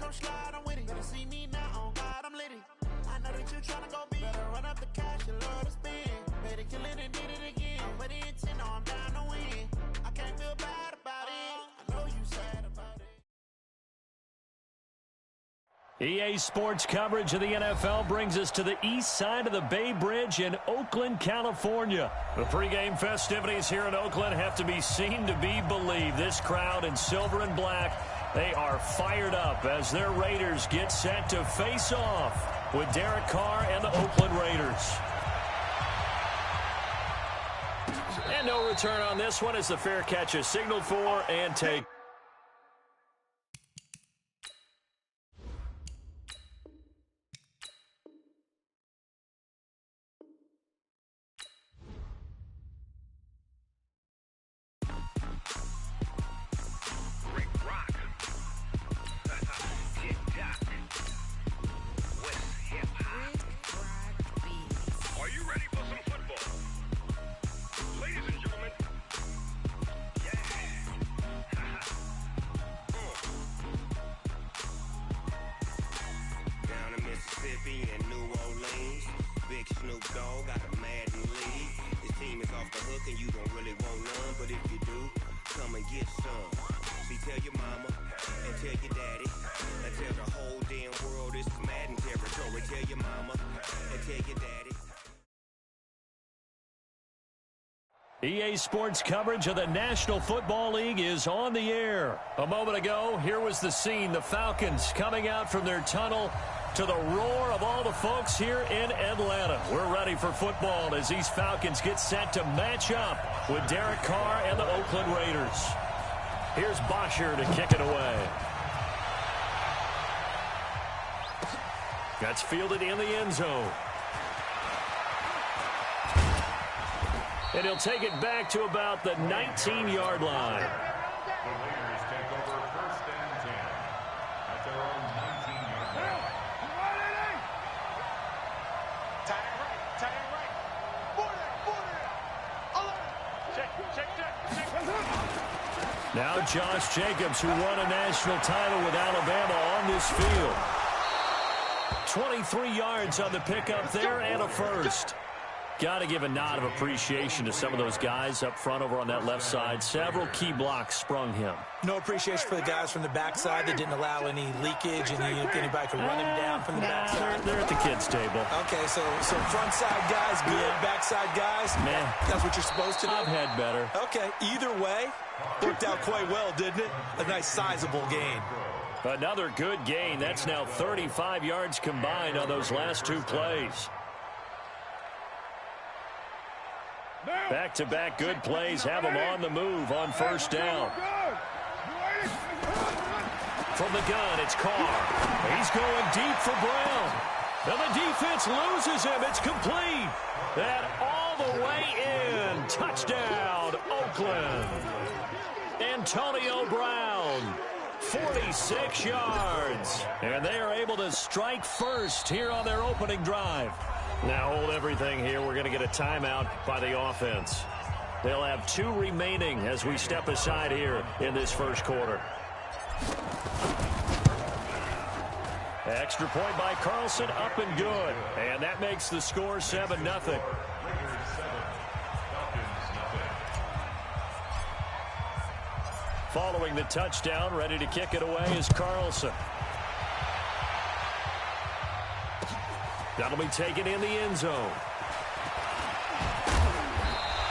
come slide, I'm with it. Better see me now, on God, I'm litty. I know that you tryna go big. Better run up the cash, you love to spend. Better kill it and did it again. But the intent, no, I'm down to win. I can't feel bad about it. I know you sad about it. EA Sports coverage of the NFL brings us to the east side of the Bay Bridge in Oakland, California. The pregame festivities here in Oakland have to be seen to be believed. This crowd in silver and black, they are fired up as their Raiders get set to face off with Derek Carr and the Oakland Raiders. And no return on this one as the fair catch is signaled for and taken. EA Sports coverage of the National Football League is on the air. A moment ago, here was the scene. The Falcons coming out from their tunnel to the roar of all the folks here in Atlanta. We're ready for football as these Falcons get set to match up with Derek Carr and the Oakland Raiders. Here's Bosher to kick it away. That's fielded in the end zone. And he'll take it back to about the 19-yard line. The Raiders take over 1st and 10 at their own 19-yard line. Tight end right. Tight end right. Check. Now Josh Jacobs, who won a national title with Alabama, on this field. 23 yards on the pickup there and a first. Got to give a nod of appreciation to some of those guys up front over on that left side. Several key blocks sprung him. No appreciation for the guys from the backside that didn't allow any leakage and anybody could run him down from the backside. They're at the kids' table. Okay, so front side guys good, backside guys, man, that's what you're supposed to do. I've had better. Okay, either way, worked out quite well, didn't it? A nice sizable gain. Another good gain. That's now 35 yards combined on those last two plays. Back-to-back good plays have them on the move on first down. From the gun, it's Carr. He's going deep for Brown. And the defense loses him. It's complete. And all the way in. Touchdown, Oakland. Antonio Brown, 46 yards. And they are able to strike first here on their opening drive. Now hold everything here. We're going to get a timeout by the offense. They'll have 2 remaining as we step aside here in this first quarter. Extra point by Carlson, up and good. And that makes the score 7-0. Following the touchdown, ready to kick it away is Carlson. That'll be taken in the end zone.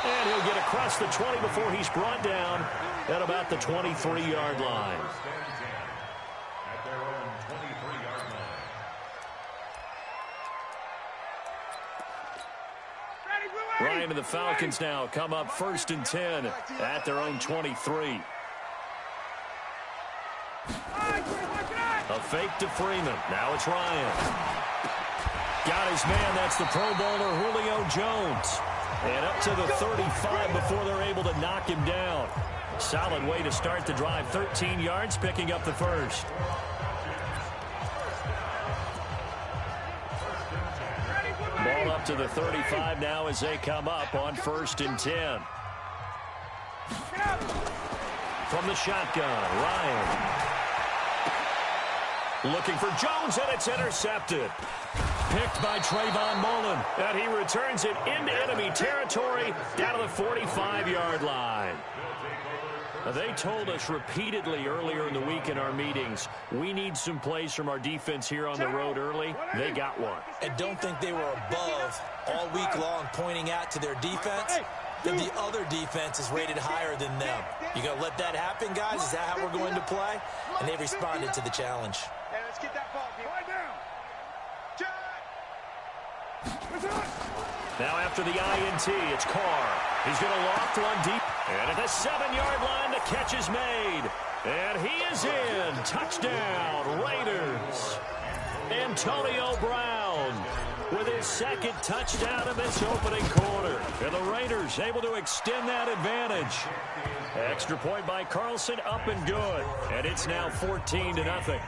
And he'll get across the 20 before he's brought down at about the 23-yard line. At their own 23-yard line. Ryan and the Falcons now come up 1st and 10 at their own 23. A fake to Freeman. Now it's Ryan. Got his man. That's the Pro Bowler Julio Jones. And up to the 35 before they're able to knock him down. Solid way to start the drive. 13 yards, picking up the first. Ball up to the 35 now as they come up on 1st and 10. From the shotgun, Ryan. Looking for Jones, and it's intercepted. Picked by Trayvon Mullen, and he returns it into enemy territory down to the 45-yard line. They told us repeatedly earlier in the week in our meetings, we need some plays from our defense here on the road early. They got one. And don't think they were above all week long pointing out to their defense that the other defense is rated higher than them. You going to let that happen, guys? Is that how we're going to play? And they responded to the challenge. Hey, let's get that ball. Right down. Now after the INT, it's Carr. He's going to loft one deep. And at the 7-yard line, the catch is made. And he is in. Touchdown, Raiders. Antonio Brown with his second touchdown in this opening quarter. And the Raiders able to extend that advantage. Extra point by Carlson, up and good. And it's now 14-0.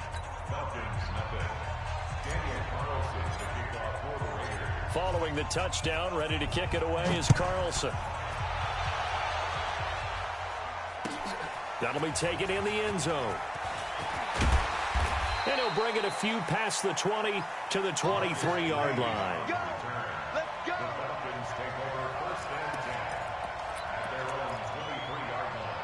Following the touchdown, ready to kick it away is Carlson. That'll be taken in the end zone. And he'll bring it a few past the 20 to the 23-yard line. Let's go. The Falcons take over first and 10 at their own 23-yard line.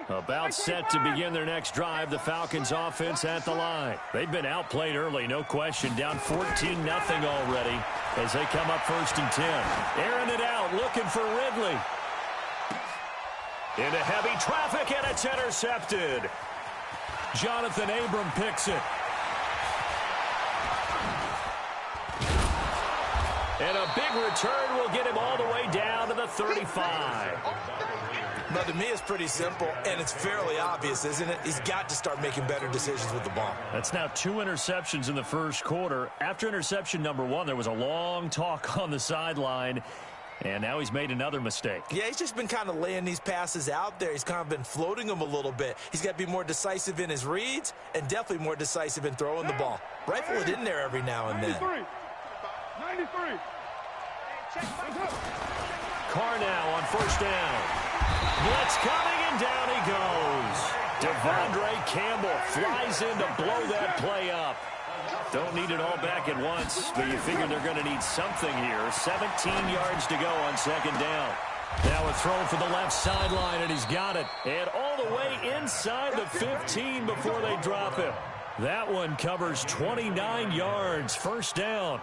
About set to begin their next drive, the Falcons offense at the line. They've been outplayed early, no question. Down 14-0 already as they come up first and 10. Airing it out, looking for Ridley. Into heavy traffic, and it's intercepted. Jonathan Abram picks it. And a big return will get him all the way down to the 35. But to me, it's pretty simple, and it's fairly obvious, isn't it? He's got to start making better decisions with the ball. That's now 2 interceptions in the first quarter. After interception number 1, there was a long talk on the sideline, and now he's made another mistake. Yeah, he's just been kind of laying these passes out there. He's kind of been floating them a little bit. He's got to be more decisive in his reads and definitely more decisive in throwing the ball. Rifle it in there every now and then. 93. Carr now on first down. Blitz coming, and down he goes. Devondre Campbell flies in to blow that play up. Don't need it all back at once, but you figure they're going to need something here. 17 yards to go on second down. Now a throw for the left sideline, and he's got it. And all the way inside the 15 before they drop him. That one covers 29 yards. First down.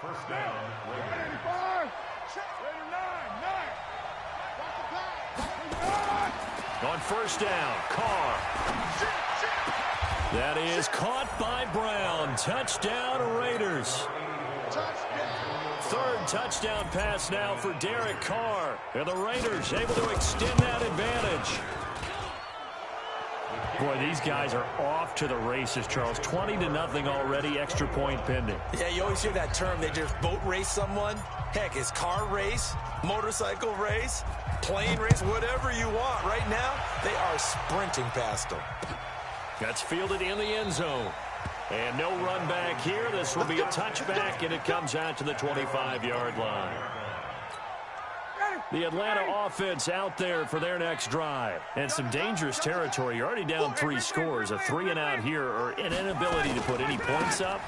On first down, Carr. That is caught by Brown. Touchdown, Raiders. Third touchdown pass now for Derek Carr. And the Raiders able to extend that advantage. Boy, these guys are off to the races, Charles. 20-0 already, extra point pending. Yeah, you always hear that term, they just boat race someone. Heck, it's car race, motorcycle race, plane race, whatever you want. Right now, they are sprinting past them. That's fielded in the end zone. And no run back here. This will be a touchback, and it comes out to the 25-yard line. The Atlanta offense out there for their next drive. And some dangerous territory. You're already down 3 scores. A 3-and-out here, or an inability to put any points up.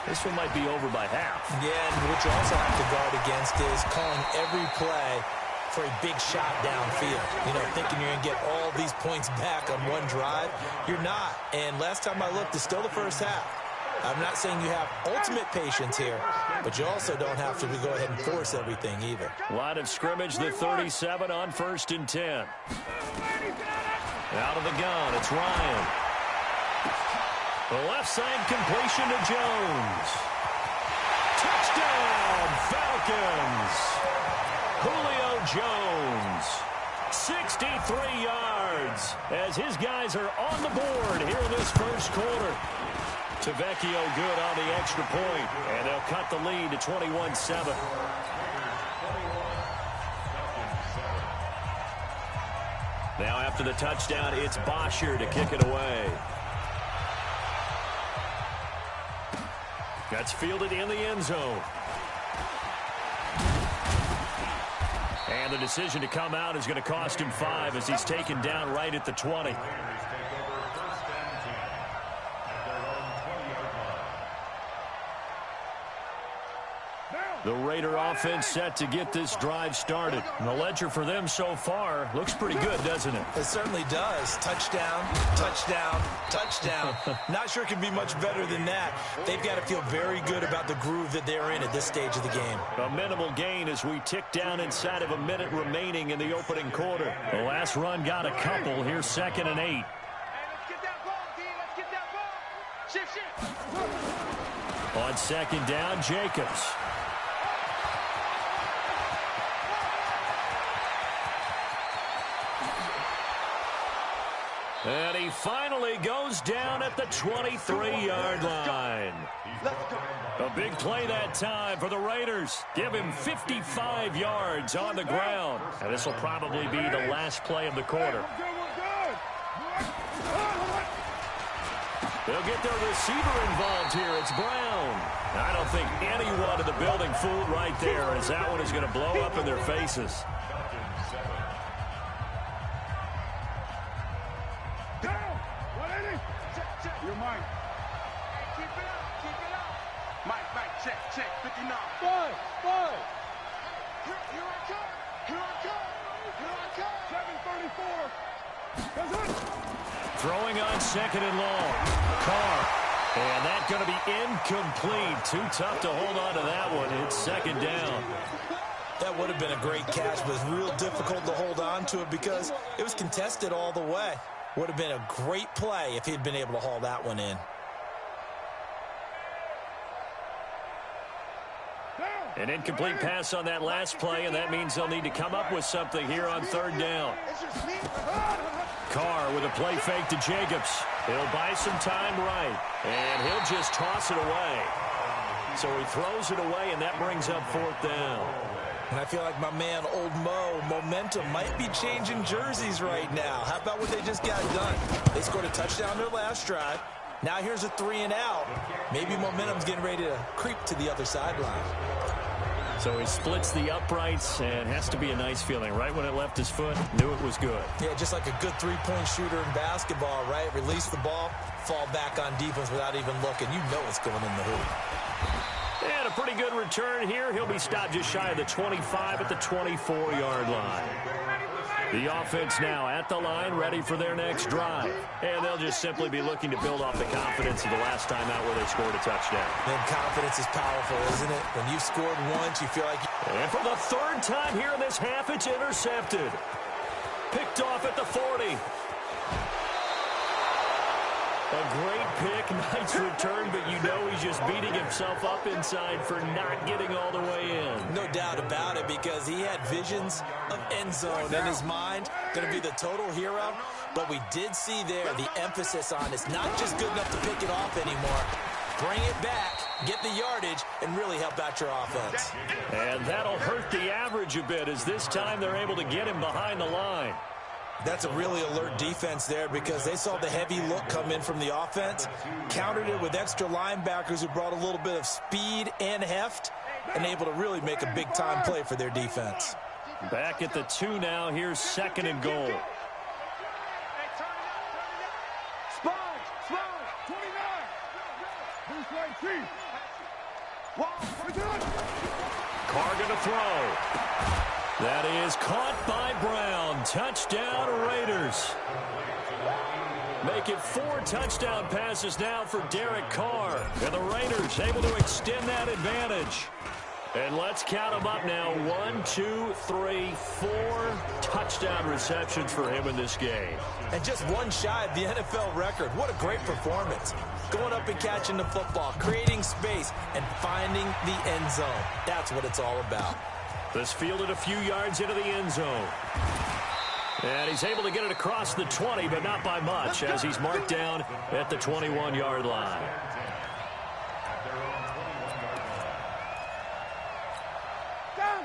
This one might be over by half. Yeah, and what you also have to guard against is calling every play for a big shot downfield. You know, thinking you're going to get all these points back on one drive. You're not. And last time I looked, it's still the first half. I'm not saying you have ultimate patience here, but you also don't have to go ahead and force everything either. Line of scrimmage, the 37 on first and 10. Out of the gun, it's Ryan. The left side completion to Jones. Touchdown, Falcons. Julio Jones. 63 yards as his guys are on the board here in this first quarter. Tavecchio good on the extra point, and they'll cut the lead to 21-7. Now after the touchdown, it's Bosher to kick it away. That's fielded in the end zone. And the decision to come out is going to cost him 5 as he's taken down right at the 20. The Raider offense set to get this drive started. And the ledger for them so far looks pretty good, doesn't it? It certainly does. Touchdown, touchdown, touchdown. Not sure it can be much better than that. They've got to feel very good about the groove that they're in at this stage of the game. A minimal gain as we tick down inside of a minute remaining in the opening quarter. The last run got a couple. Here's 2nd and 8. Hey, let's get that ball, D. Let's get that ball. Shift. On 2nd down, Jacobs. And he finally goes down at the 23-yard line. A big play that time for the Raiders. Give him 55 yards on the ground. And this will probably be the last play of the quarter. They'll get their receiver involved here. It's Brown. I don't think anyone in the building fooled right there, as that one is going to blow up in their faces. You're mine. Hey, keep it up. Mike, check, 59. Five. Here I come. 7:34. Throwing on 2nd and long. Carr. And that's going to be incomplete. Too tough to hold on to that one. It's 2nd down. That would have been a great catch, but it's real difficult to hold on to it because it was contested all the way. Would have been a great play if he'd been able to haul that one in. An incomplete pass on that last play, and that means they'll need to come up with something here on 3rd down. Carr with a play fake to Jacobs. He'll buy some time right, and he'll just toss it away. So he throws it away, and that brings up 4th down. And I feel like my man, Old Mo, momentum might be changing jerseys right now. How about what they just got done? They scored a touchdown their last drive. Now here's a 3 and out. Maybe momentum's getting ready to creep to the other sideline. So he splits the uprights, and has to be a nice feeling. Right when it left his foot, knew it was good. Yeah, just like a good three-point shooter in basketball, right? Release the ball, fall back on defense without even looking. You know it's going in the hoop. And a pretty good return here. He'll be stopped just shy of the 25 at the 24-yard line. The offense now at the line, ready for their next drive. And they'll just simply be looking to build off the confidence of the last time out where they scored a touchdown. And confidence is powerful, isn't it? When you've scored once, you feel like... And for the 3rd time here in this half, it's intercepted. Picked off at the 40. A great pick, nice return, but you know he's just beating himself up inside for not getting all the way in. No doubt about it, because he had visions of end zone in his mind. Going to be the total hero, but we did see there the emphasis on it's not just good enough to pick it off anymore. Bring it back, get the yardage, and really help out your offense. And that'll hurt the average a bit, as this time they're able to get him behind the line. That's a really alert defense there, because they saw the heavy look come in from the offense, countered it with extra linebackers who brought a little bit of speed and heft, and able to really make a big-time play for their defense. Back at the 2 now. Here's 2nd and goal. Sponge, 29. Carr gonna throw. That is caught by Brown. Touchdown, Raiders. Make it 4 touchdown passes now for Derek Carr. And the Raiders able to extend that advantage. And let's count them up now. 1, 2, 3, 4 touchdown receptions for him in this game. And just one shy of the NFL record. What a great performance. Going up and catching the football, creating space, and finding the end zone. That's what it's all about. This fielded a few yards into the end zone. And he's able to get it across the 20, but not by much, as he's marked down at the 21-yard line.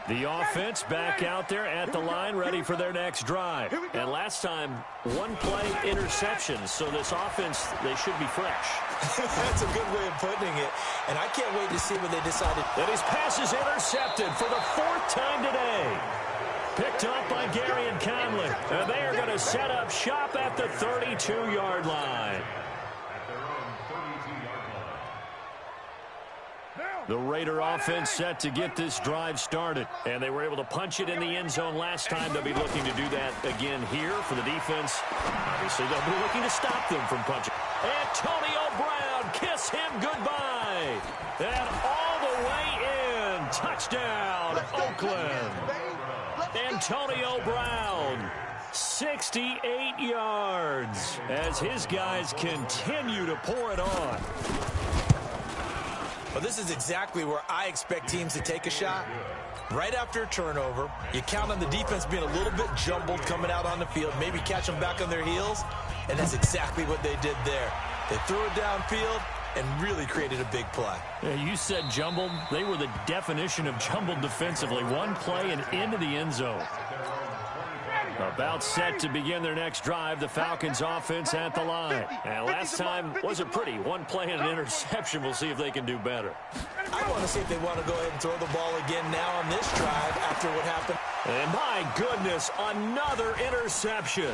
The offense back out there at the line, ready for their next drive. And last time, 1 play interception, so this offense, they should be fresh. That's a good way of putting it. And I can't wait to see when they decided. And his pass is intercepted for the 4th time today. Picked off by Gary and Conley. And they are going to set up shop at the 32-yard line. The Raider offense set to get this drive started. And they were able to punch it in the end zone last time. They'll be looking to do that again here for the defense. Obviously, they'll be looking to stop them from punching. Antonio Brown, kiss him goodbye. And all the way in. Touchdown, Oakland. Antonio Brown, 68 yards as his guys continue to pour it on. Well, this is exactly where I expect teams to take a shot. Right after a turnover, you count on the defense being a little bit jumbled coming out on the field, maybe catch them back on their heels, and that's exactly what they did there. They threw it downfield and really created a big play. Yeah, you said jumbled. They were the definition of jumbled defensively. One play and into the end zone. About set to begin their next drive, the Falcons offense at the line. And last time wasn't pretty. One play and an interception. We'll see if they can do better. I want to see if they want to go ahead and throw the ball again now on this drive after what happened. And my goodness, another interception.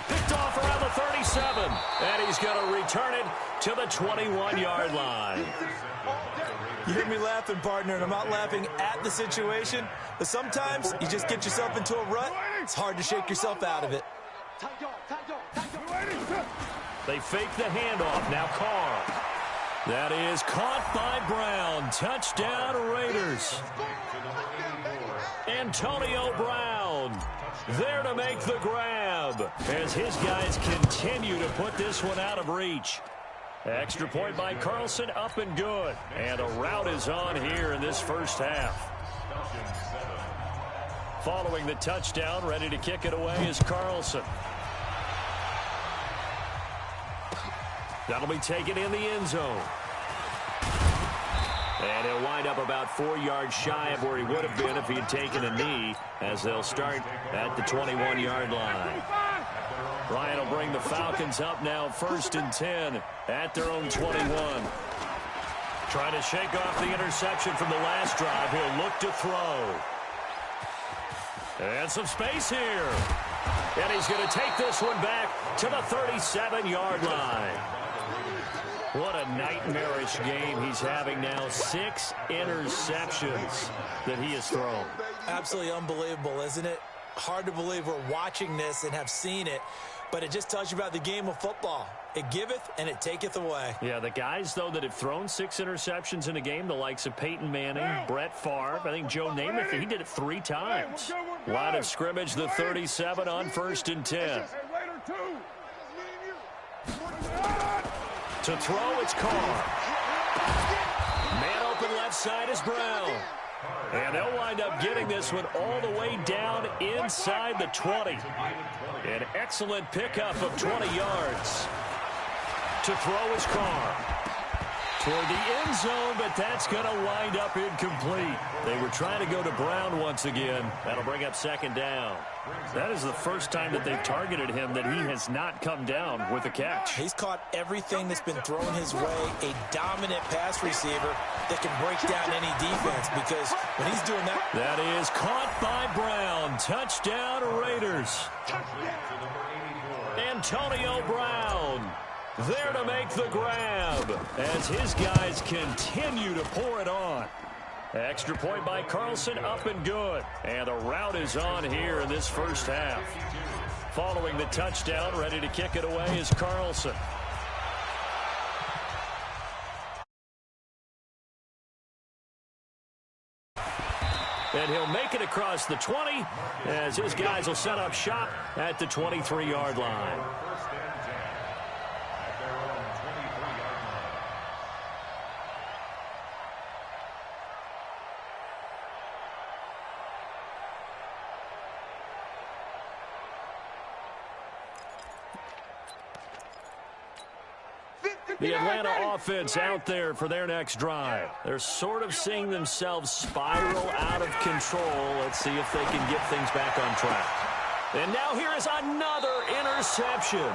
Picked off around the 37. And he's going to return it to the 21-yard line. You hear me laughing, partner, and I'm not laughing at the situation, but sometimes you just get yourself into a rut. It's hard to shake yourself out of it. They fake the handoff. Now Carr. That is caught by Brown. Touchdown, Raiders. Antonio Brown there to make the grab as his guys continue to put this one out of reach. Extra point by Carlson, up and good. And a route is on here in this first half. Following the touchdown, ready to kick it away is Carlson. That'll be taken in the end zone. And he'll wind up about 4 yards shy of where he would have been if he had taken a knee, as they'll start at the 21-yard line. Ryan will bring the Falcons up now, 1st and 10 at their own 21. Trying to shake off the interception from the last drive. He'll look to throw. And some space here. And he's going to take this one back to the 37-yard line. What a nightmarish game he's having now. 6 interceptions that he has thrown. Absolutely unbelievable, isn't it? Hard to believe we're watching this and have seen it, but it just tells you about the game of football. It giveth and it taketh away. Yeah, the guys, though, that have thrown 6 interceptions in a game, the likes of Peyton Manning, Brett Favre, I think Joe Namath, he did it 3 times. Line of scrimmage, the 37 on 1st and 10. To throw, it's Carr. Man open left side is Brown. And they'll wind up getting this one all the way down inside the 20. An excellent pickup of 20 yards. To throw is Carr. Toward the end zone, but that's going to wind up incomplete. They were trying to go to Brown once again. That'll bring up 2nd down. That is the first time that they've targeted him that he has not come down with a catch. He's caught everything that's been thrown his way. A dominant pass receiver that can break down any defense, because when he's doing that. That is caught by Brown. Touchdown, Raiders. Antonio Brown there to make the grab as his guys continue to pour it on. Extra point by Carlson, up and good. And the route is on here in this first half. Following the touchdown, ready to kick it away is Carlson. And he'll make it across the 20 as his guys will set up shop at the 23-yard line. The Atlanta offense out there for their next drive. They're sort of seeing themselves spiral out of control. Let's see if they can get things back on track. And now here is another interception.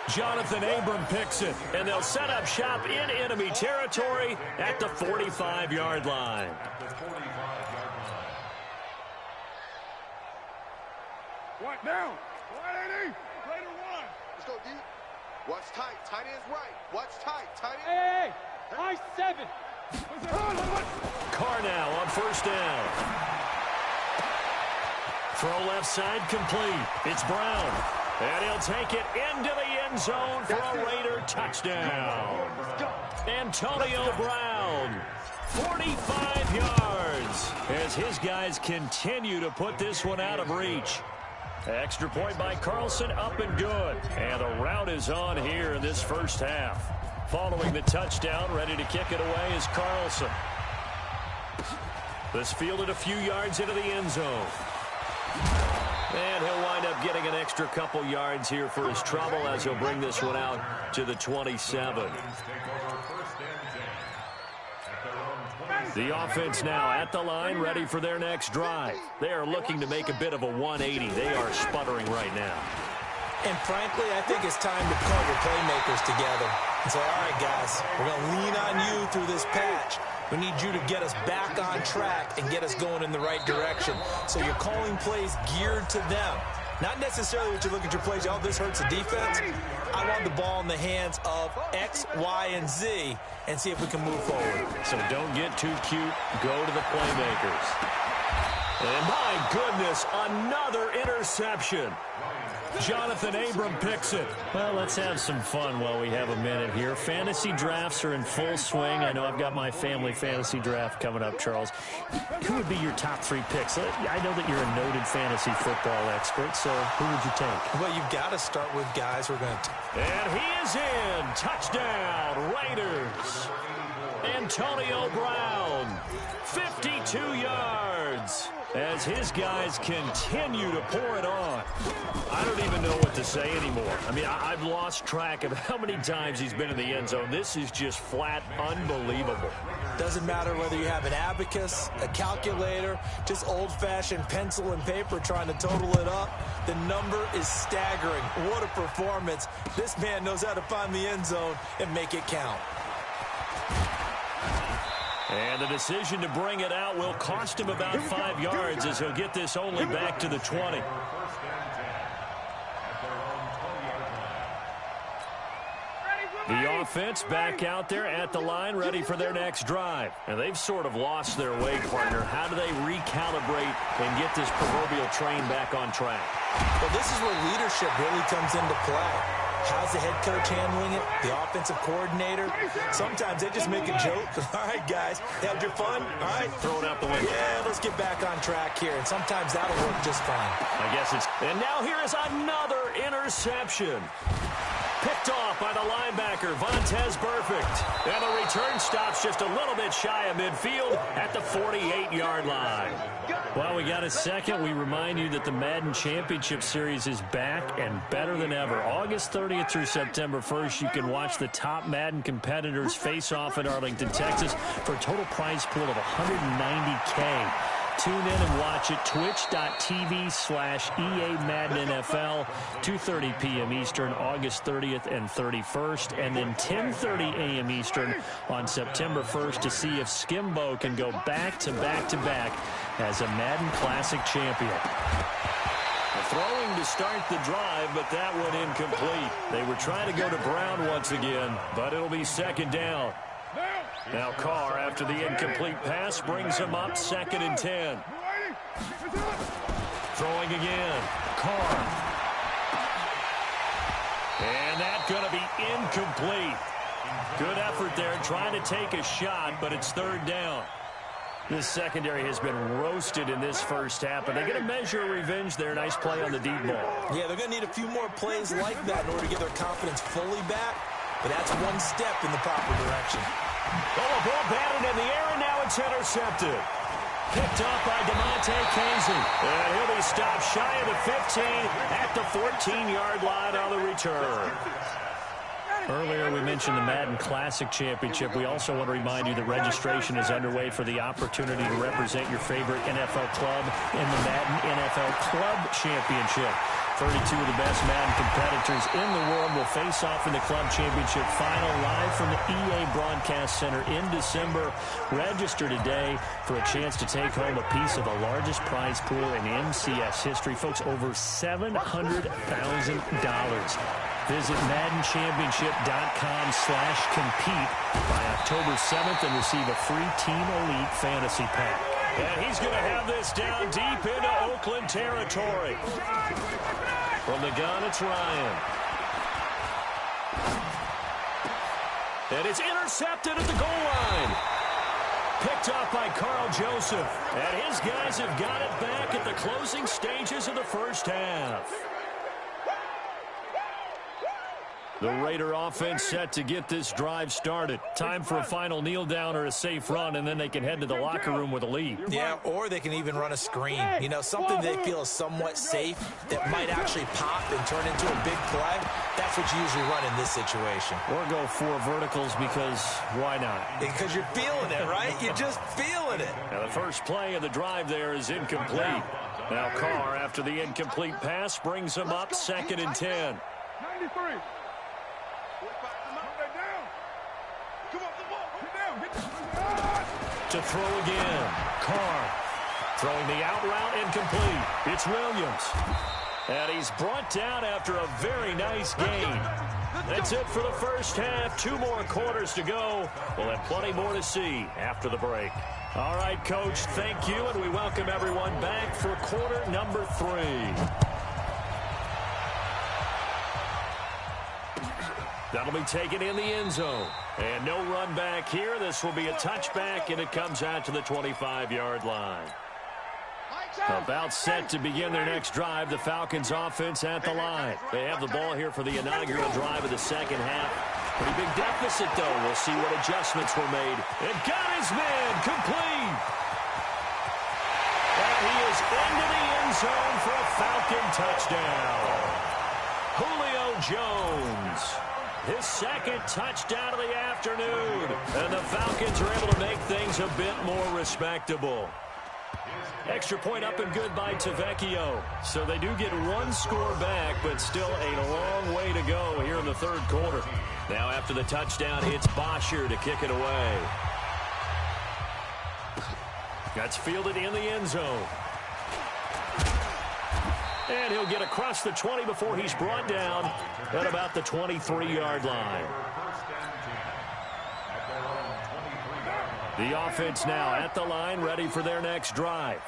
Jonathan Abram picks it, and they'll set up shop in enemy territory at the 45-yard line. What now? 180. Later one. Let's go deep. Watch tight. Tight end's right. Watch tight. Tight end. Hey, high 7. Carr now on first down. Throw left side complete. It's Brown. And he'll take it into the end zone for a Raider touchdown. Antonio Brown, 45 yards, as his guys continue to put this one out of reach. Extra point by Carlson, up and good. And the route is on here in this first half. Following the touchdown, ready to kick it away is Carlson. This fielded a few yards into the end zone. And he'll wind up getting an extra couple yards here for his trouble as he'll bring this one out to the 27. The offense now at the line, ready for their next drive. They are looking to make a bit of a 180. They are sputtering right now. And frankly, I think it's time to call your playmakers together and say, all right, guys, we're going to lean on you through this patch. We need you to get us back on track and get us going in the right direction. So you're calling plays geared to them. Not necessarily what you look at your plays, oh, this hurts the defense. I want the ball in the hands of X, Y, and Z and see if we can move forward. So don't get too cute. Go to the playmakers. And my goodness, another interception. Jonathan Abram picks it. Well, let's have some fun while we have a minute here. Fantasy drafts are in full swing. I know I've got my family fantasy draft coming up, Charles. Who would be your top 3 picks? I know that you're a noted fantasy football expert, so who would you take? Well, you've got to start with guys who are going to... And he is in. Touchdown, Raiders. Antonio Brown, 52 yards. As his guys continue to pour it on. I don't even know what to say anymore. I mean, I've lost track of how many times he's been in the end zone. This is just flat unbelievable. Doesn't matter whether you have an abacus, a calculator, just old-fashioned pencil and paper trying to total it up. The number is staggering. What a performance. This man knows how to find the end zone and make it count. And the decision to bring it out will cost him about 5 yards as he'll get this only back to the 20. The offense back out there at the line, ready for their next drive. And they've sort of lost their way, partner. How do they recalibrate and get this proverbial train back on track? Well, this is where leadership really comes into play. How's the head coach handling it? The offensive coordinator? Sometimes they just make a joke. All right, guys, had your fun? All right. Throw it out the window. Yeah, let's get back on track here. And sometimes that'll work just fine. I guess it's... And now here is another interception. Picked off by the linebacker, Vontaze Burfict. And the return stops just a little bit shy of midfield at the 48-yard line. While we got a second, we remind you that the Madden Championship Series is back and better than ever. August 30th through September 1st, you can watch the top Madden competitors face off in Arlington, Texas for a total prize pool of $190K. Tune in and watch it, twitch.tv/EA Madden NFL, 2:30 p.m. Eastern, August 30th and 31st, and then 10:30 a.m. Eastern on September 1st to see if Skimbo can go back-to-back-to-back as a Madden Classic champion. Throwing to start the drive, but that one incomplete. They were trying to go to Brown once again, but it'll be second down. Now Carr, after the incomplete pass, brings him up 2nd and 10. Throwing again. Carr. And that's going to be incomplete. Good effort there, trying to take a shot, but it's 3rd down. This secondary has been roasted in this first half, but they're going to measure revenge there. Nice play on the deep ball. Yeah, they're going to need a few more plays like that in order to get their confidence fully back, but that's one step in the proper direction. Oh, a ball batted in the air, and now it's intercepted. Picked up by DeMonte Casey. And he'll be stopped shy of the 15 at the 14-yard line on the return. Earlier, we mentioned the Madden Classic Championship. We also want to remind you that registration is underway for the opportunity to represent your favorite NFL club in the Madden NFL Club Championship. 32 of the best Madden competitors in the world will face off in the Club Championship Final live from the EA Broadcast Center in December. Register today for a chance to take home a piece of the largest prize pool in MCS history. Folks, over $700,000. Visit MaddenChampionship.com/compete by October 7th and receive a free Team Elite Fantasy Pack. And he's going to have this down deep into Oakland territory. From the gun, it's Ryan. And it's intercepted at the goal line. Picked off by Carl Joseph. And his guys have got it back at the closing stages of the first half. The Raider offense set to get this drive started. Time for a final kneel down or a safe run, and then they can head to the locker room with a lead. Yeah, or they can even run a screen. You know, something they feel is somewhat safe that might actually pop and turn into a big play. That's what you usually run in this situation. Or go 4 verticals because why not? Because you're feeling it, right? You're just feeling it. Now the first play of the drive there is incomplete. Now Carr, after the incomplete pass, brings him up 2nd and 10. 93. To throw again. Carr throwing the out route incomplete. It's Williams. And he's brought down after a very nice gain. That's it for the first half. 2 more quarters to go. We'll have plenty more to see after the break. All right, Coach, thank you, and we welcome everyone back for quarter number 3. That'll be taken in the end zone. And no run back here. This will be a touchback, and it comes out to the 25-yard line. About set to begin their next drive. The Falcons offense at the line. They have the ball here for the inaugural drive of the second half. Pretty big deficit, though. We'll see what adjustments were made. And got his man complete. And he is into the end zone for a Falcon touchdown. Julio Jones. His second touchdown of the afternoon. And the Falcons are able to make things a bit more respectable. Extra point up and good by Tavecchio. So they do get 1 score back, but still a long way to go here in the third quarter. Now after the touchdown, it's Bosher to kick it away. That's fielded in the end zone. And he'll get across the 20 before he's brought down at about the 23-yard line. The offense now at the line, ready for their next drive.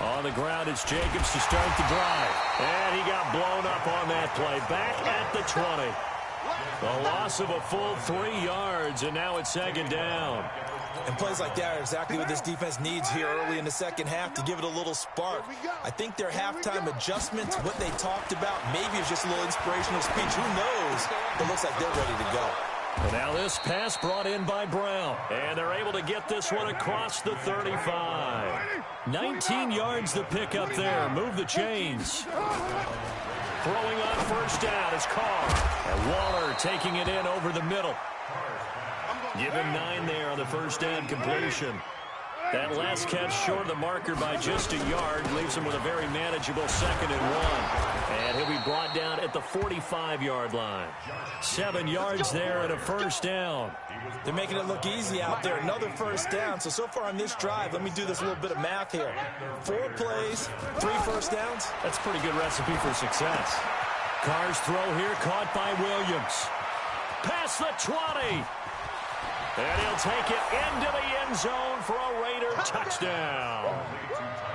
On the ground, it's Jacobs to start the drive. And he got blown up on that play. Back at the 20. A loss of a full 3 yards, and now it's 2nd down. And plays like that are exactly what this defense needs here early in the second half to give it a little spark. I think their halftime adjustments, what they talked about, maybe it's just a little inspirational speech. Who knows? It looks like they're ready to go. And now this pass brought in by Brown. And they're able to get this one across the 35. 19 yards the pick up there. Move the chains. Throwing on first down is Carr. And Waller taking it in over the middle. Give him 9 there on the first down completion. That last catch short of the marker by just a yard leaves him with a very manageable 2nd and 1. And he'll be brought down at the 45-yard line. 7 yards there and a first down. They're making it look easy out there. Another first down. So far on this drive, let me do this little bit of math here. 4 plays, 3 first downs. That's a pretty good recipe for success. Carr's throw here caught by Williams. Past the 20. And he'll take it into the end zone for a Raider touchdown.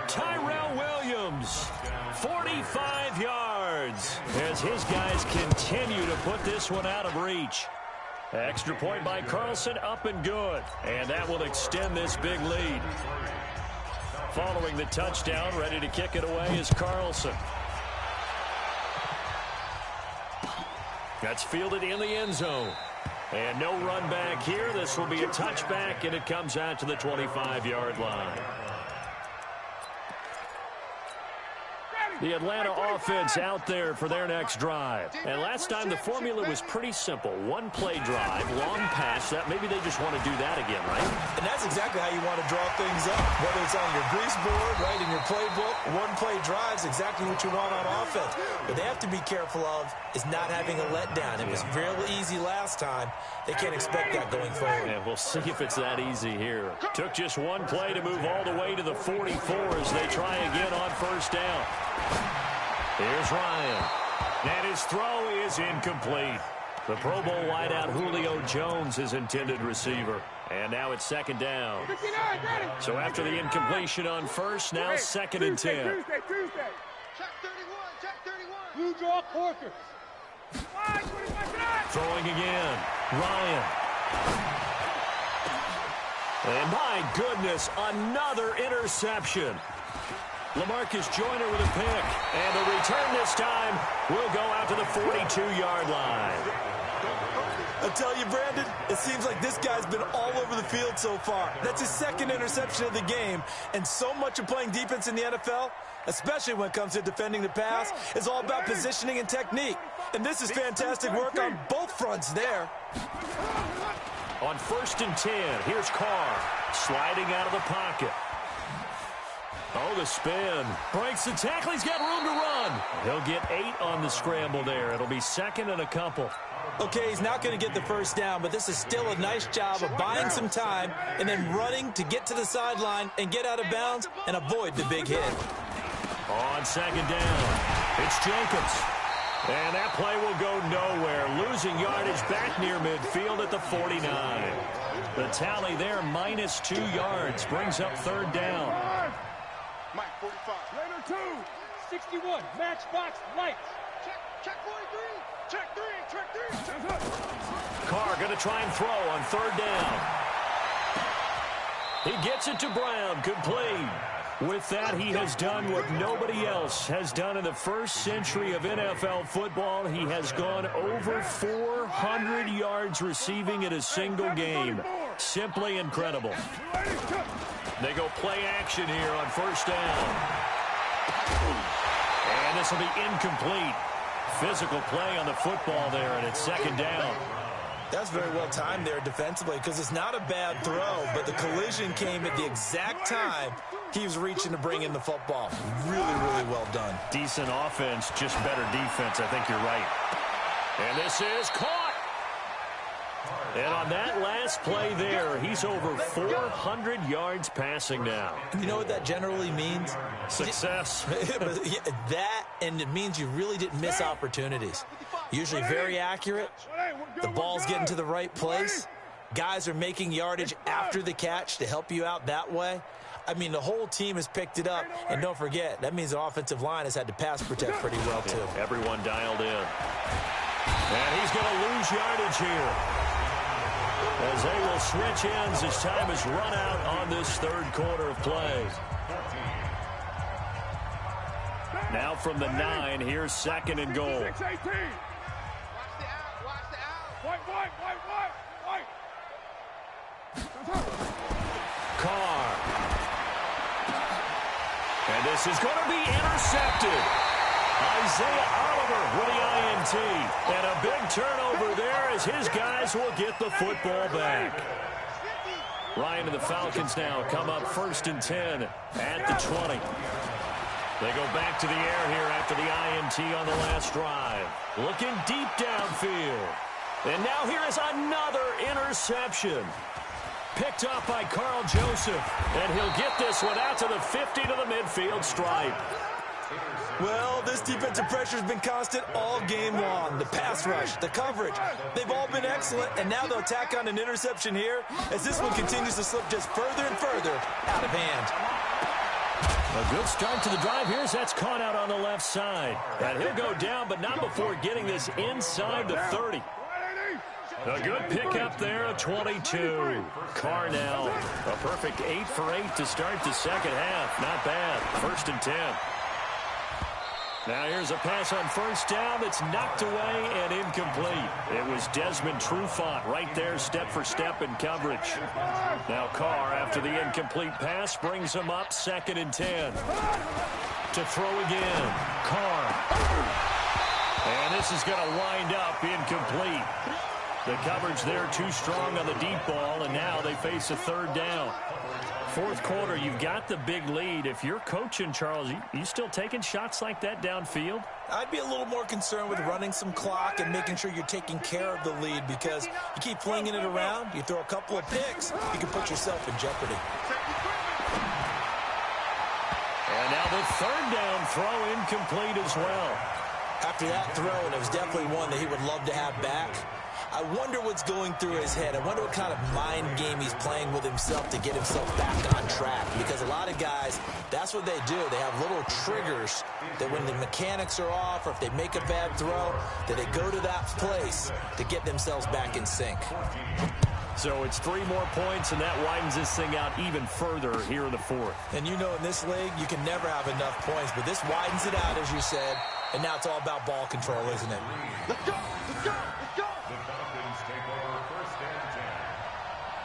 Tyrell Williams, 45 yards, as his guys continue to put this one out of reach. Extra point by Carlson, up and good. And that will extend this big lead. Following the touchdown, ready to kick it away is Carlson. That's fielded in the end zone. And no run back here. This will be a touchback, and it comes out to the 25-yard line. The Atlanta offense out there for their next drive. And last time the formula was pretty simple. 1 play drive, long pass. That maybe they just want to do that again, right? And that's exactly how you want to draw things up. Whether it's on your grease board, right, in your playbook, one-play drives, exactly what you want on offense. What they have to be careful of is not having a letdown. It was real easy last time. They can't expect that going forward. And we'll see if it's that easy here. Took just one play to move all the way to the 44 as they try again on first down. Here's Ryan. And his throw is incomplete. The Pro Bowl wideout Julio Jones is intended receiver. And now it's second down. So after the incompletion on first, now second and 10. Tuesday. Check 31. Blue draw Corker. Throwing again. Ryan. And my goodness, another interception. LaMarcus Joyner with a pick. And the return this time will go out to the 42-yard line. I tell you, Brandon, it seems like this guy's been all over the field so far. That's his second interception of the game. And so much of playing defense in the NFL, especially when it comes to defending the pass, is all about positioning and technique. And this is fantastic work on both fronts there. On first and 10, here's Carr sliding out of the pocket. Oh, the spin. Breaks the tackle. He's got room to run. He'll get 8 on the scramble there. It'll be second and a couple. Okay, he's not going to get the first down, but this is still a nice job of buying some time and then running to get to the sideline and get out of bounds and avoid the big hit. On second down, it's Jacobs. And that play will go nowhere. Losing yardage back near midfield at the 49. The tally there, minus 2 yards, brings up third down. Mike, 45. Later 2. 61. Matchbox lights. Check 43. Check 3. Carr going to try and throw on third down. He gets it to Brown, complete. With that, he has done what nobody else has done in the first century of NFL football. He has gone over 400 yards receiving in a single game. Simply incredible. They go play action here on first down. And this will be incomplete. Physical play on the football there, and it's second down. That's very well timed there defensively because it's not a bad throw, but the collision came at the exact time he was reaching to bring in the football. Really, really well done. Decent offense, just better defense. I think you're right. And this is caught. And on that last play there, he's over 400 yards passing now. You know what that generally means? Success. That, and it means you really didn't miss opportunities. Usually very accurate. The ball's getting to the right place. Guys are making yardage after the catch to help you out that way. I mean, the whole team has picked it up. And don't forget, that means the offensive line has had to pass protect pretty well, too. Yeah, everyone dialed in. And he's going to lose yardage here, as they will switch ends as time has run out on this third quarter of play. Now from the 9, here's second and goal. Watch the out. White. Carr. And this is going to be intercepted. Isaiah Oliver with the INT. And a big turnover there as his guys will get the football back. Ryan and the Falcons now come up first and 10 at the 20. They go back to the air here after the INT on the last drive. Looking deep downfield. And now here is another interception. Picked off by Carl Joseph. And he'll get this one out to the 50 to the midfield stripe. Well, this defensive pressure has been constant all game long. The pass rush, the coverage, they've all been excellent, and now they'll tack on an interception here as this one continues to slip just further and further out of hand. A good start to the drive here as that's caught out on the left side. And he'll go down, but not before getting this inside the 30. A good pickup there at 22. Carr now, a perfect 8 for 8 to start the second half. Not bad. First and 10. Now here's a pass on first down that's knocked away and incomplete. It was Desmond Trufant right there, step for step in coverage. Now Carr, after the incomplete pass, brings him up second and 10. To throw again. Carr. And this is going to wind up incomplete. The coverage there too strong on the deep ball, and now they face a third down. Fourth quarter, you've got the big lead. If you're coaching, Charles, you still taking shots like that downfield? I'd be a little more concerned with running some clock and making sure you're taking care of the lead, because you keep flinging it around, you throw a couple of picks, you can put yourself in jeopardy. And now the third down throw incomplete as well. After that throw, and it was definitely one that he would love to have back, I wonder what's going through his head. I wonder what kind of mind game he's playing with himself to get himself back on track. Because a lot of guys, that's what they do. They have little triggers that when the mechanics are off or if they make a bad throw, that they go to that place to get themselves back in sync. So it's 3 more points, and that widens this thing out even further here in the fourth. And you know in this league, you can never have enough points, but this widens it out, as you said, and now it's all about ball control, isn't it? Let's go! Let's go! Let's go! The Falcons take over first and 10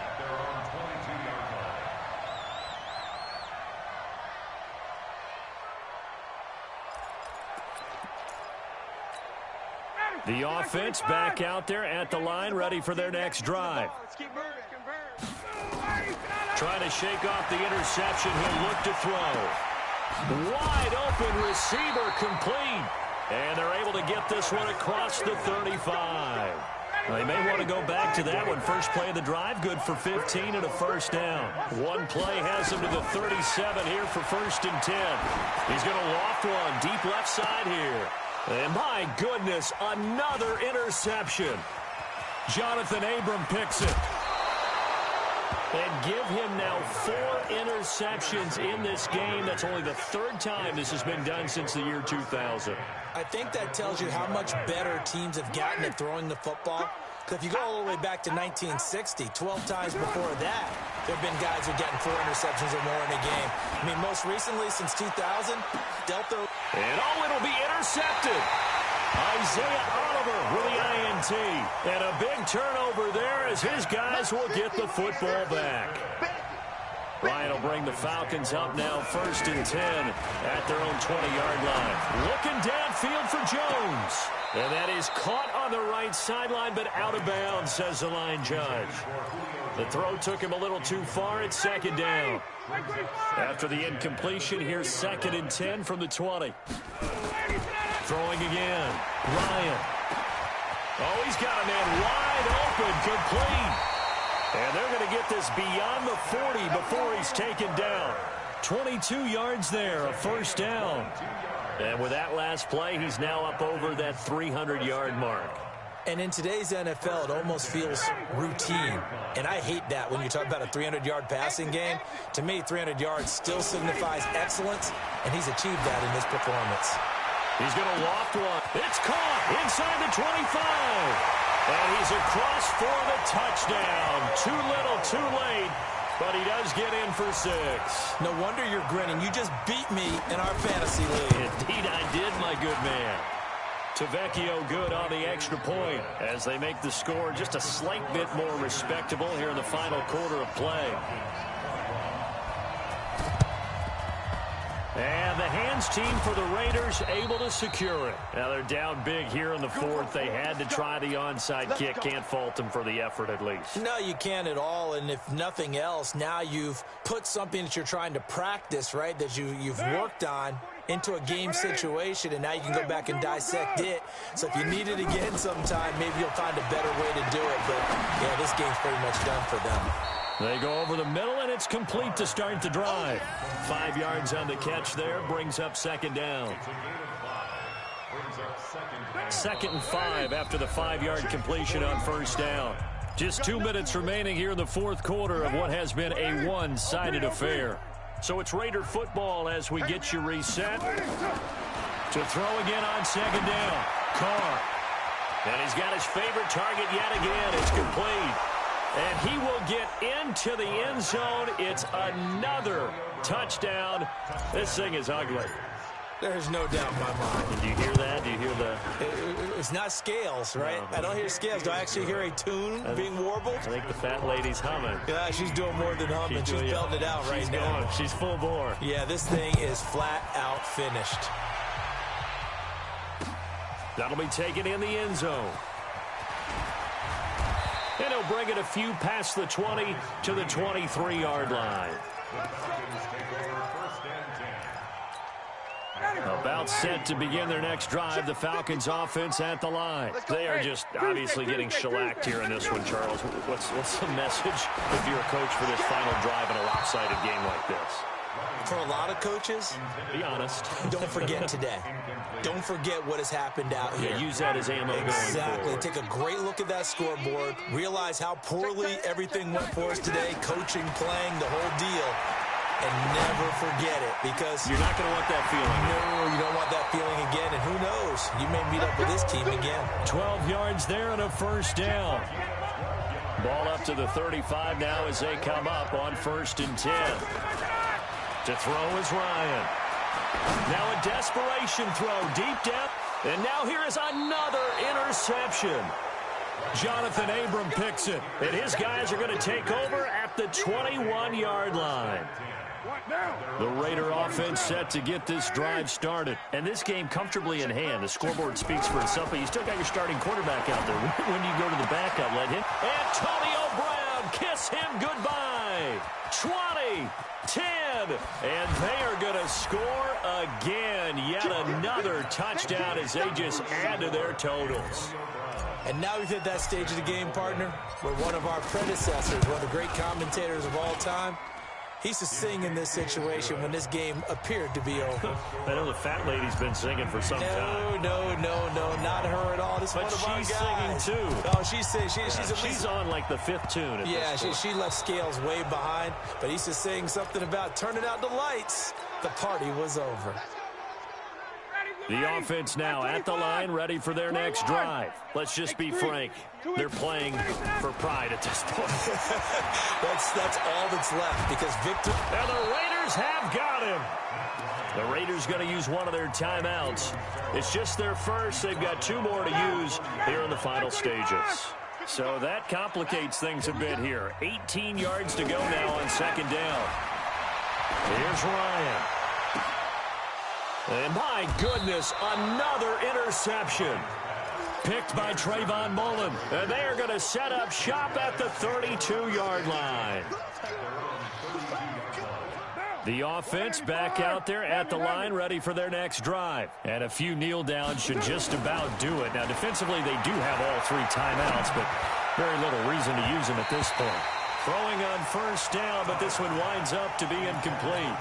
at their own 22-yard line. The offense back out there at the line, ready for their next drive. Trying to shake off the interception. He'll look to throw. Wide open receiver complete. And they're able to get this one across the 35. They may want to go back to that one. First play of the drive, good for 15 and a first down. One play has him to the 37 here for first and 10. He's going to loft one deep left side here. And my goodness, another interception. Jonathan Abram picks it. And give him now 4 interceptions in this game. That's only the 3rd time this has been done since the year 2000. I think that tells you how much better teams have gotten at throwing the football. Because if you go all the way back to 1960, 12 times before that, there have been guys who are getting 4 interceptions or more in a game. I mean, most recently, since 2000, Delta... And it'll be intercepted. Isaiah Oliver with the INT. And a big turnover there as his guys will get the football back. Ryan will bring the Falcons up now first and 10 at their own 20-yard line. Looking downfield for Jones. And that is caught on the right sideline, but out of bounds, says the line judge. The throw took him a little too far. It's second down. After the incompletion, here's second and 10 from the 20. Throwing again. Ryan. Oh, he's got a man wide open, complete. And they're going to get this beyond the 40 before he's taken down. 22 yards there, a first down. And with that last play, he's now up over that 300-yard mark. And in today's NFL, it almost feels routine. And I hate that when you talk about a 300-yard passing game. To me, 300 yards still signifies excellence, and he's achieved that in this performance. He's going to loft one. It's caught inside the 25. And he's across for the touchdown. Too little, too late. But he does get in for 6. No wonder you're grinning. You just beat me in our fantasy league. Indeed I did, my good man. Tavecchio good on the extra point as they make the score just a slight bit more respectable here in the final quarter of play. And the hands team for the Raiders able to secure it. Now they're down big here in the fourth. They had to try the onside kick. Can't fault them for the effort at least. No, you can't at all. And if nothing else, now you've put something that you're trying to practice, right, that you've worked on into a game situation, and now you can go back and dissect it. So if you need it again sometime, maybe you'll find a better way to do it. But, yeah, this game's pretty much done for them. They go over the middle, and it's complete to start the drive. 5 yards on the catch there, brings up second down. Second and 5 after the 5-yard completion on first down. Just 2 minutes remaining here in the fourth quarter of what has been a one-sided affair. So it's Raider football as we get you reset. To throw again on second down. Carr. And he's got his favorite target yet again. It's complete. And he will get into the end zone. It's another touchdown. This thing is ugly. There's no doubt in my mind. Do you hear that? Do you hear the... It's not scales, right? No. I don't hear scales. Do I actually hear a tune being warbled? I think the fat lady's humming. Yeah, she's doing more than humming. She's belting it out right now. Going. She's full bore. Yeah, this thing is flat out finished. That'll be taken in the end zone. And he'll bring it a few past the 20 to the 23-yard line. About set to begin their next drive, the Falcons offense at the line. They are just obviously getting shellacked here in this one, Charles. What's the message if you're a coach for this final drive in a lopsided game like this? For a lot of coaches, be honest. Don't forget today. Don't forget what has happened out here. Yeah, use that as ammo going forward. Exactly. Take a great look at that scoreboard. Realize how poorly everything went for us today. Coaching, playing, the whole deal. And never forget it, because you're not going to want that feeling. No, you don't want that feeling again. And who knows? You may meet up with this team again. 12 yards there and a first down. Ball up to the 35 now as they come up on 1st and 10. To throw is Ryan. Now a desperation throw deep down. And now here is another interception. Jonathan Abram picks it. And his guys are going to take over at the 21-yard line. The Raider offense set to get this drive started. And this game comfortably in hand. The scoreboard speaks for itself, but you still got your starting quarterback out there. When do you go to the backup? Let him. Antonio Brown, kiss him goodbye. 20, 10, and they are going to score again. Yet another touchdown as they just add to their totals. And now we've hit that stage of the game, partner, where one of our predecessors, one of the great commentators of all time, he used to sing in this situation when this game appeared to be over. I know the fat lady's been singing for some time. No, not her at all. This but one of our guys. She's singing too. Oh, she's singing. She's on like the 5th tune. She left Scales way behind, but he used to sing something about turning out the lights. The party was over. The offense now at the line, ready for their next drive. Let's just be frank. They're playing for pride at this point. that's all that's left, because Victor... And the Raiders have got him. The Raiders going to use one of their timeouts. It's just their first. They've got 2 more to use here in the final stages. So that complicates things a bit here. 18 yards to go now on 2nd down. Here's Ryan. And my goodness, another interception. Picked by Trayvon Mullen. And they are going to set up shop at the 32-yard line. The offense back out there at the line, ready for their next drive. And a few kneel downs should just about do it. Now, defensively, they do have all 3 timeouts, but very little reason to use them at this point. Throwing on 1st down, but this one winds up to be incomplete.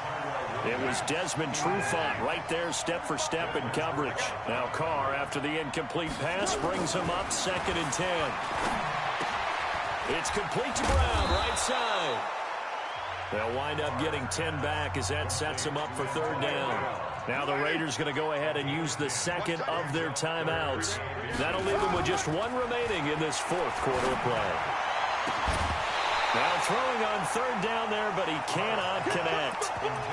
It was Desmond Trufant right there, step for step in coverage. Now Carr, after the incomplete pass, brings him up 2nd and 10. It's complete to Brown, right side. They'll wind up getting 10 back as that sets them up for 3rd down. Now the Raiders going to go ahead and use the 2nd of their timeouts. That'll leave them with just 1 remaining in this 4th quarter of play. Now throwing on 3rd down there, but he cannot connect.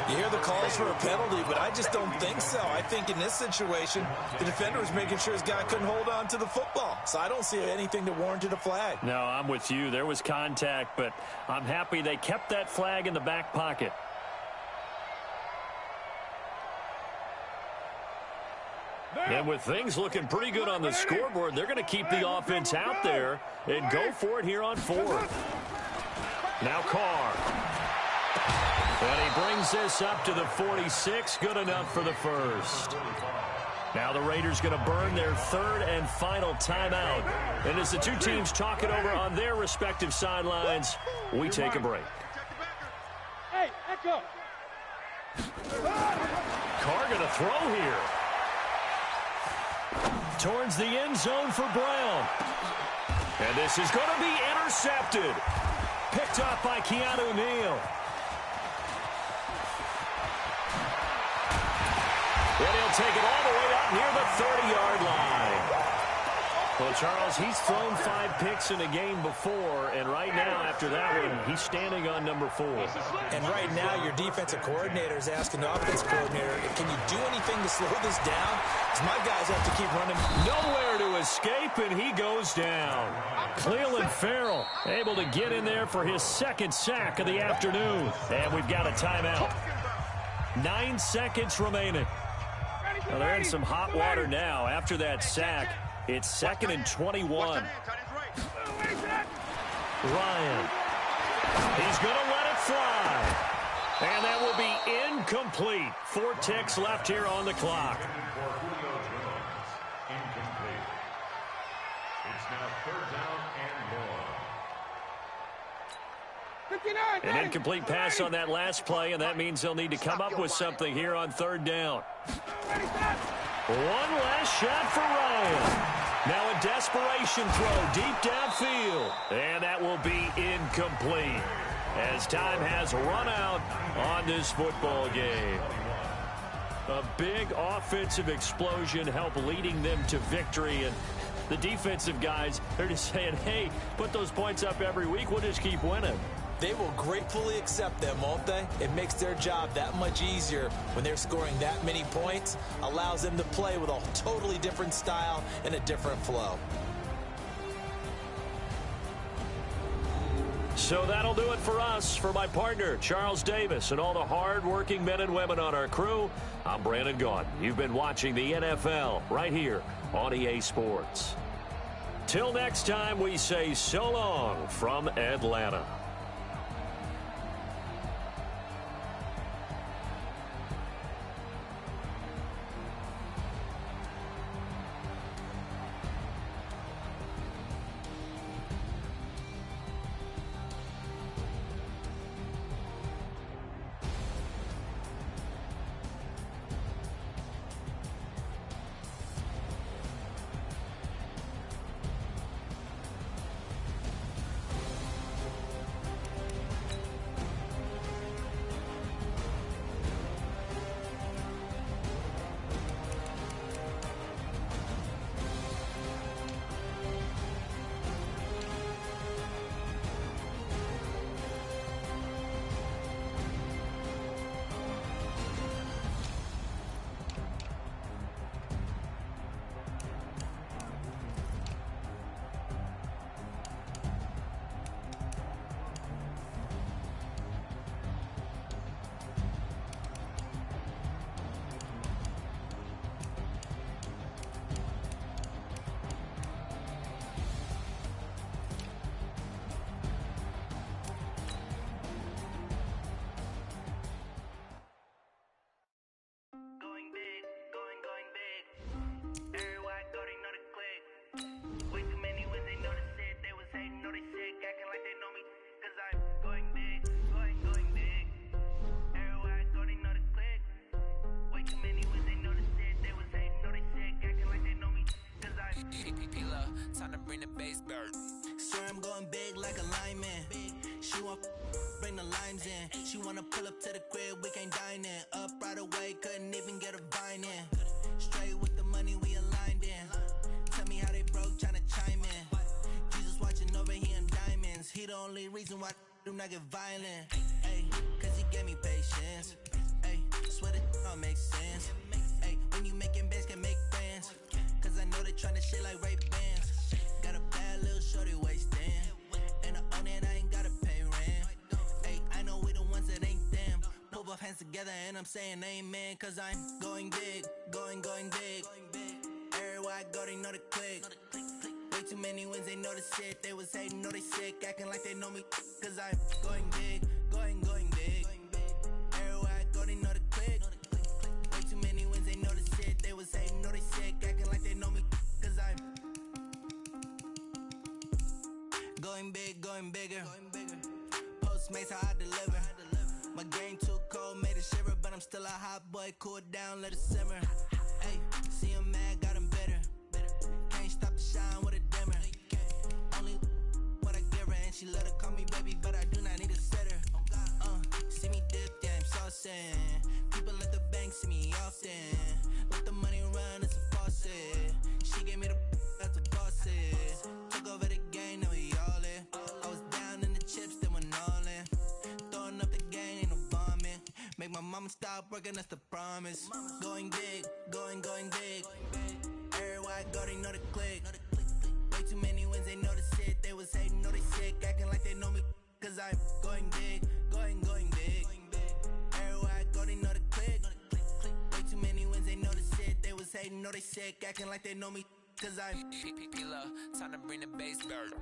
You hear the calls for a penalty, but I just don't think so. I think in this situation, the defender was making sure his guy couldn't hold on to the football. So I don't see anything that warranted a flag. No, I'm with you. There was contact, but I'm happy they kept that flag in the back pocket. And with things looking pretty good on the scoreboard, they're going to keep the offense out there and go for it here on 4th. Now Carr. And he brings this up to the 46. Good enough for the first. Now the Raiders going to burn their 3rd and final timeout. And as the 2 teams talk it over on their respective sidelines, we take a break. Hey, Echo. Carr going to throw here. Towards the end zone for Brown. And this is going to be intercepted. Picked up by Keanu Neal. And he'll take it all the way up near the 30-yard line. Well, Charles, he's thrown 5 picks in a game before, and right now, after that one, he's standing on number 4. And right now, your defensive coordinator is asking the offensive coordinator, can you do anything to slow this down? Because my guys have to keep running. Nowhere to escape, and he goes down. Clelin Ferrell able to get in there for his 2nd sack of the afternoon. And we've got a timeout. 9 seconds remaining. Well, they're in some hot water now after that sack. It's 2nd and 21. Ryan. He's going to let it fly. And that will be incomplete. 4 ticks left here on the clock. Incomplete. It's now 3rd down and 1. An incomplete pass on that last play, and that means they'll need to come up with something here on 3rd down. One last shot for Ryan. Now a desperation throw deep downfield, and that will be incomplete as time has run out on this football game. A big offensive explosion helped leading them to victory, and the defensive guys, they're just saying, hey, put those points up every week, we'll just keep winning. They will gratefully accept them, won't they? It makes their job that much easier when they're scoring that many points, allows them to play with a totally different style and a different flow. So that'll do it for us. For my partner, Charles Davis, and all the hard-working men and women on our crew, I'm Brandon Gaudin. You've been watching the NFL right here on EA Sports. Till next time, we say so long from Atlanta. Swear I'm going big like a lineman. She want bring the limes in. She wanna pull up to the crib, we can't dine in. Up right away, couldn't even get a vine in. Straight with the money we aligned in. Tell me how they broke, tryna chime in. Jesus watching over, he in diamonds. He the only reason why I do not get violent. Ay, cause he gave me patience. Ay, swear that all makes sense. Ay, when you making bands, can make friends. Cause I know they tryna shit like Ray Bans. Got a bad little shorty wasting. And I own it, I ain't gotta pay rent. Ay, I know we the ones that ain't them. Pull both hands together and I'm saying amen. Cause I'm going big, going big. Everywhere I go, they know the click. Way too many wins, they know the shit. They was hating, know they sick, acting like they know me. Cause I'm going big, going big. Everywhere I go, they know the click. Way too many wins, they know the shit. They was hating, know they sick, acting like they know me. Cause I'm going big, going bigger. Postmates, how I deliver. My game too cold, made it shiver. But I'm still a hot boy, cool it down, let it simmer. Hey, see him mad, got him bitter. Can't stop the shine with a dimmer. Only what I give her, and she let her call me baby, but I do not need a sitter. See me dip, yeah, I'm saucing. People at the bank see me often. Let the money run, it's a faucet. She gave me the that's a boss is. Took over the game, now we all in. I was down in the chips, they went all in. Throwing up the game, ain't no bombing. Make my mama stop working, that's the promise. Going big, going big. Everywhere I go, they know the click. Way too many wins, they know the shit. They was hating, know they sick, acting like they know me. Cause I'm going big, going big. Everywhere I go, they know the click. Way too many wins, they know the shit. They was hating, know they sick, acting like they know me. Cause I'm time to bring the bass back.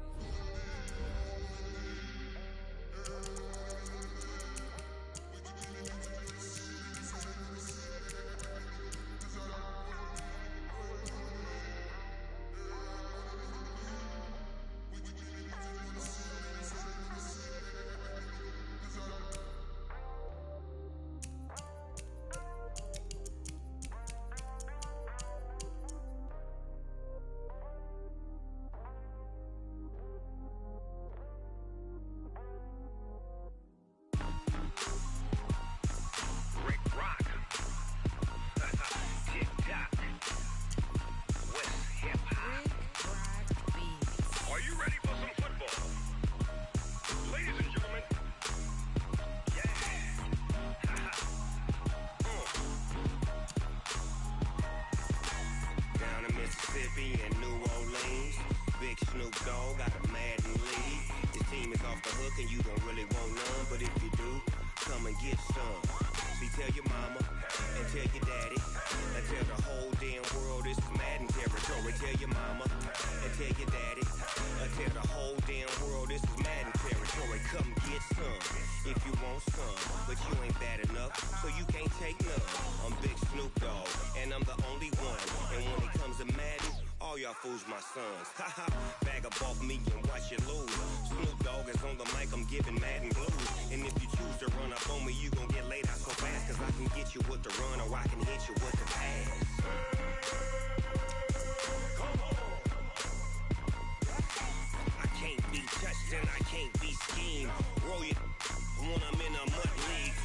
hook and you don't really want none, but if you do, come and get some. See, tell your mama and tell your daddy and tell the whole damn world this is Madden territory. Tell your mama and tell your daddy and tell the whole damn world this is Madden territory. Come get some if you want some, but you ain't bad enough, so you can't take none. I'm Big Snoop Dogg, and I'm the only one. And when it comes to Madden, all y'all fools my sons. Haha, bag up off me and watch you lose. Snoop Dogg is on the mic, I'm giving Madden blues. And if you choose to run up on me, you gon' get laid out so fast, cause I can get you with the run or I can hit you with the pass. I can't be touched and I can't be schemed. Roll you when I'm in a mud league.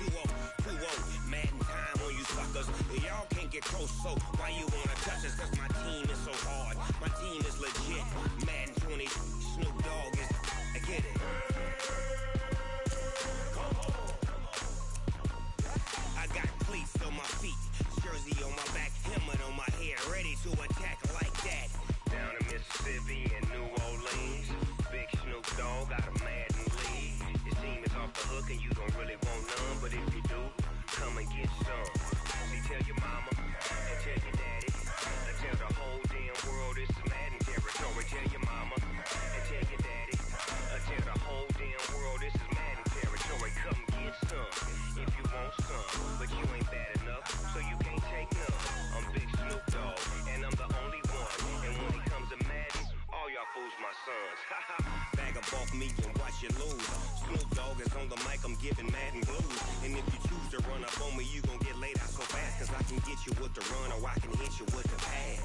2-0, Madden time on you suckers. Y'all can't get close, so why you wanna touch us? Cause my team is so hard. My team is legit. Madden 20, Snoop Dogg is, I get it. I got cleats on my feet, jersey on my back, helmet on my head, ready to attack like that. Down in Mississippi and New Orleans, Big Snoop Dogg got a Madden league. His team is off the hook and you don't really want none, but if you do, come and get some. See, tell your mama and tell your daddy and tell the whole damn world this is Madden territory. Tell your mama and tell your daddy and tell the whole damn world this is Madden territory. Come get some if you want some, but you ain't bad enough, so you can't take none. I'm Big Snoop Dogg, and I'm the only one. And when it comes to Madden, all y'all fools my sons. Haha, bag up off me and watch you lose. Snoop Dogg is on the mic, I'm giving Madden blues. And if you choose to run up on me, you gon' get laid out so fast, cause I can get you with the run or I can hit you with the pass.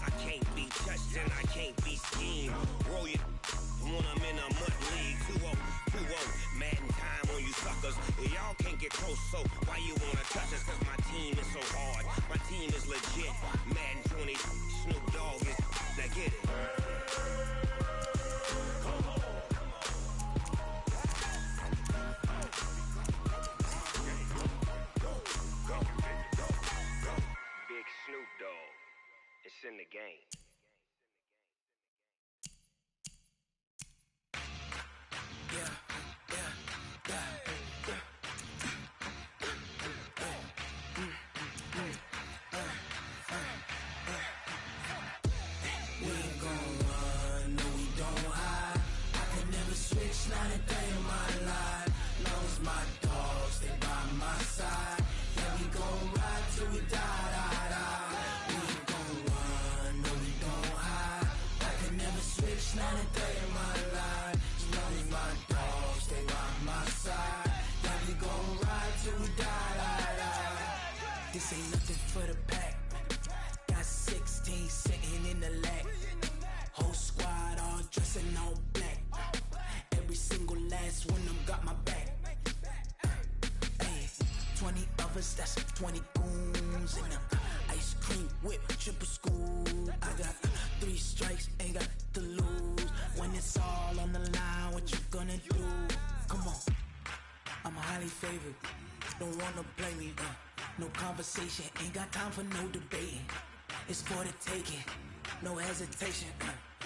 I can't be touched and I can't be schemed. Roll you when I'm in a mud league. 2-0, Madden time on you suckers. Y'all can't get close, so why you wanna touch us? Cause my team is so hard. My team is legit. Madden 20, Snoop Dogg is, now get it. Big Snoop Dogg, it's in the game. Not a day in my life, long as my dogs stay by my side. Yeah, we gon' ride till we die. We ain't gon' run, no we don't hide. I can never switch, not a day in my life, as long as my dogs stay by my side. Yeah, we gon' ride till we die. This ain't nothing for the pack. Got 16 sitting in the lag. Whole squad all dressing all black. Every single last one of them got my back. Hey, 20 of us, that's 20 goons in the ice cream whip, triple scoop. I got 3 strikes, ain't got to lose. When it's all on the line, what you gonna do? Come on, I'm highly favored. Don't wanna play me, no conversation, ain't got time for no debating. It's for the taking, no hesitation.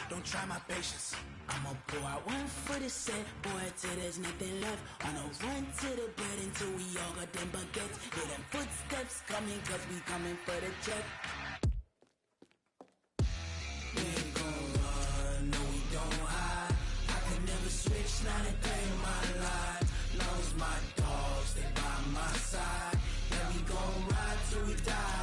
Don't try my patience. I'ma pour out one for the set, boy, till there's nothing left. On a run to the bread until we all got them baguettes. Hear them footsteps coming, cause we coming for the check. We ain't gon' run, no we don't hide. I can never switch, not a day in my life. Long as my dogs stay by my side. Yeah, we gon' ride till we die.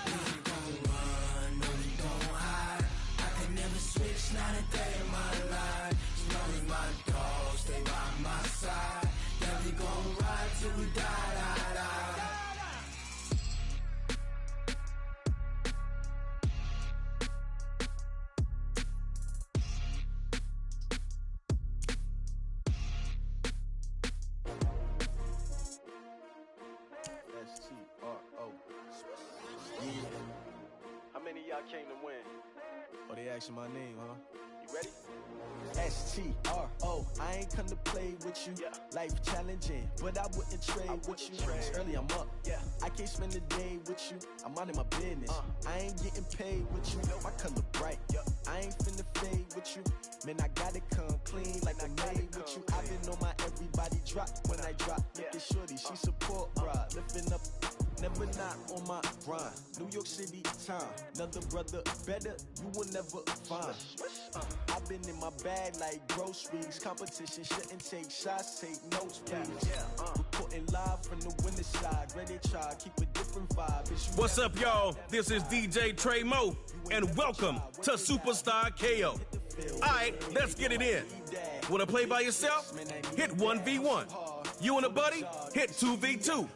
We ain't gon' run, no we don't hide. I can never switch, not a day in my life. As long as my dogs stay by my side. Yeah, we gon' ride till we die. S-T-R-O. How many of y'all came to win? Oh, they asking my name, huh? You ready? S-T-R-O. I ain't come to play with you. Life challenging, but I wouldn't trade with you. Early I'm up. I can't spend the day with you. I'm out in my business. I ain't getting paid with you. My color bright. I ain't finna fade with you. Man, I gotta come clean like I made with you. I've been on my everybody drop when I drop. Look at shorty, she support ride. Lifting up, never not on my grind. New York City time, another brother better, you will never find. I've been in my bag like groceries. Competition shouldn't take shots, take notes, please. Reporting live from the winter side. Ready to try, keep a different vibe. What's up, y'all? This is DJ Trey Mo, and welcome to Superstar KO. Alright, let's get it in. Wanna play by yourself? Hit 1v1. You and a buddy? Hit 2v2.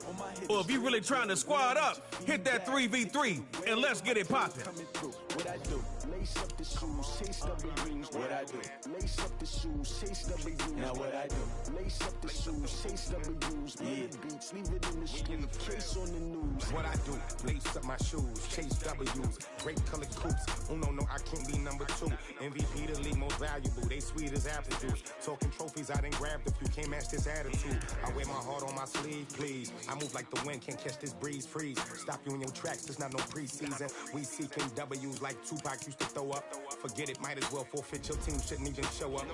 Or if you really trying to squad up, hit that 3v3, and let's get it poppin'. What I do? Lace up the shoes, chase W's. What I do? Lace up the shoes, chase W's. Now what I do? Lace up the shoes, chase W's. Beats, leave it in the street, case on the news. What I do? Lace up my shoes, chase W's. Great colored coops. Oh no, I can't be number 2. MVP the league most valuable. They sweet as apple juice. Talking trophies, I done grabbed a few. Can't match this attitude. I wear my heart on my sleeve, please. I move like the wind, can't catch this breeze. Freeze. Stop you in your tracks. There's not no preseason. We seeking W's like Tupac used to throw up. Forget it, might as well forfeit. Your team shouldn't even show up.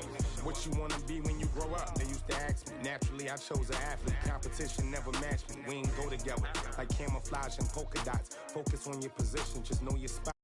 What you wanna be when you grow up? They used to ask me. Naturally, I chose an athlete. Competition never matched me. We ain't go together like camouflage and polka dots. Focus on your position, just know your spot.